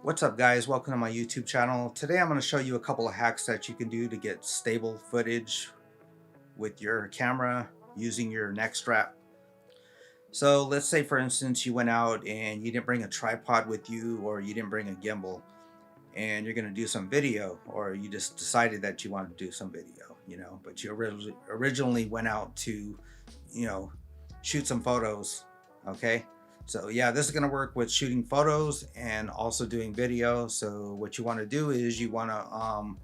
What's up, guys? Welcome to my YouTube channel. Today I'm going to show you a couple of hacks that you can do to get stable footage with your camera using your neck strap. So let's say, for instance, you went out and you didn't bring a tripod with you, or you didn't bring a gimbal, and you're going to do some video, or you just decided that you want to do some video, but you originally went out to, you know, shoot some photos. Okay. So yeah, this is going to work with shooting photos and also doing video. So what you want to do is you want to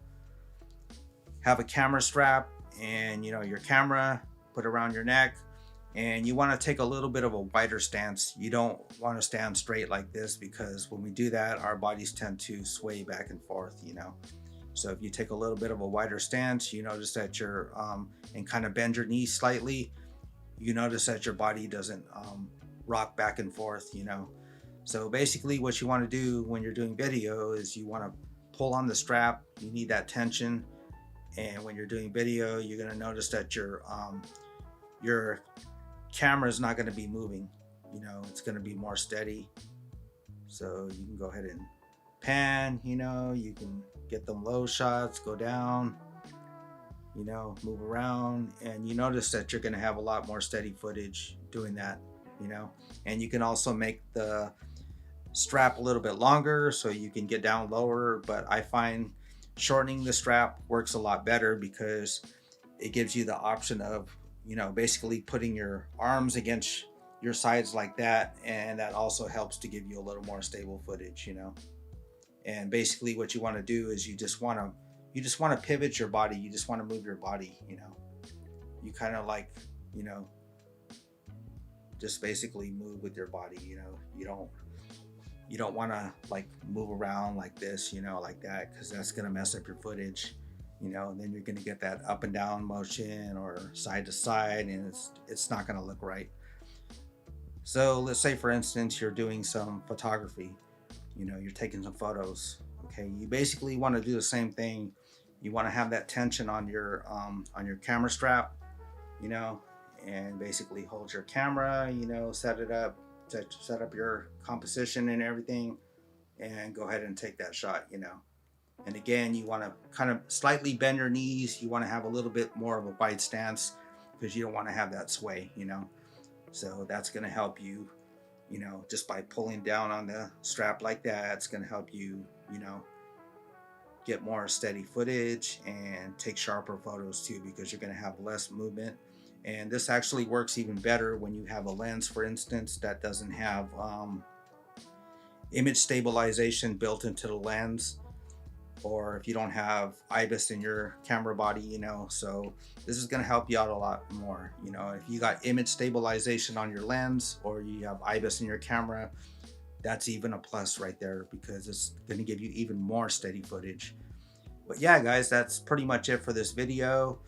have a camera strap and your camera put around your neck, and you want to take a little bit of a wider stance. You don't want to stand straight like this, because when we do that, our bodies tend to sway back and forth. So if you take a little bit of a wider stance, you notice that you're and kind of bend your knees slightly, you notice that your body doesn't rock back and forth. So basically what you want to do when you're doing video is you want to pull on the strap. You need that tension, and when you're doing video, you're going to notice that your camera is not going to be moving. It's going to be more steady. So you can go ahead and pan. You can get them low shots, go down, move around, and you notice that you're going to have a lot more steady footage doing that. And you can also make the strap a little bit longer so you can get down lower, but I find shortening the strap works a lot better, because it gives you the option of basically putting your arms against your sides like that, and that also helps to give you a little more stable footage. And basically what you want to do is you just want to pivot your body. You just want to move your body. You kind of like just basically move with your body. You don't want to like move around like this, like that, because that's going to mess up your footage. And then you're going to get that up and down motion or side to side, and it's not going to look right. So let's say, for instance, you're doing some photography. You're taking some photos. Okay, you basically want to do the same thing. You want to have that tension on your camera strap, and basically hold your camera, set it up, set up your composition and everything, and go ahead and take that shot. And again, you want to kind of slightly bend your knees. You want to have a little bit more of a wide stance, because you don't want to have that sway. So that's going to help you, just by pulling down on the strap like that. It's going to help you, get more steady footage and take sharper photos too, because you're going to have less movement. And this actually works even better when you have a lens, for instance, that doesn't have image stabilization built into the lens, or if you don't have IBIS in your camera body. So this is going to help you out a lot more. If you got image stabilization on your lens, or you have IBIS in your camera, that's even a plus right there, because it's going to give you even more steady footage. But yeah, guys, that's pretty much it for this video.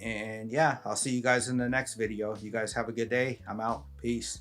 And yeah, I'll see you guys in the next video. You guys have a good day. I'm out. Peace.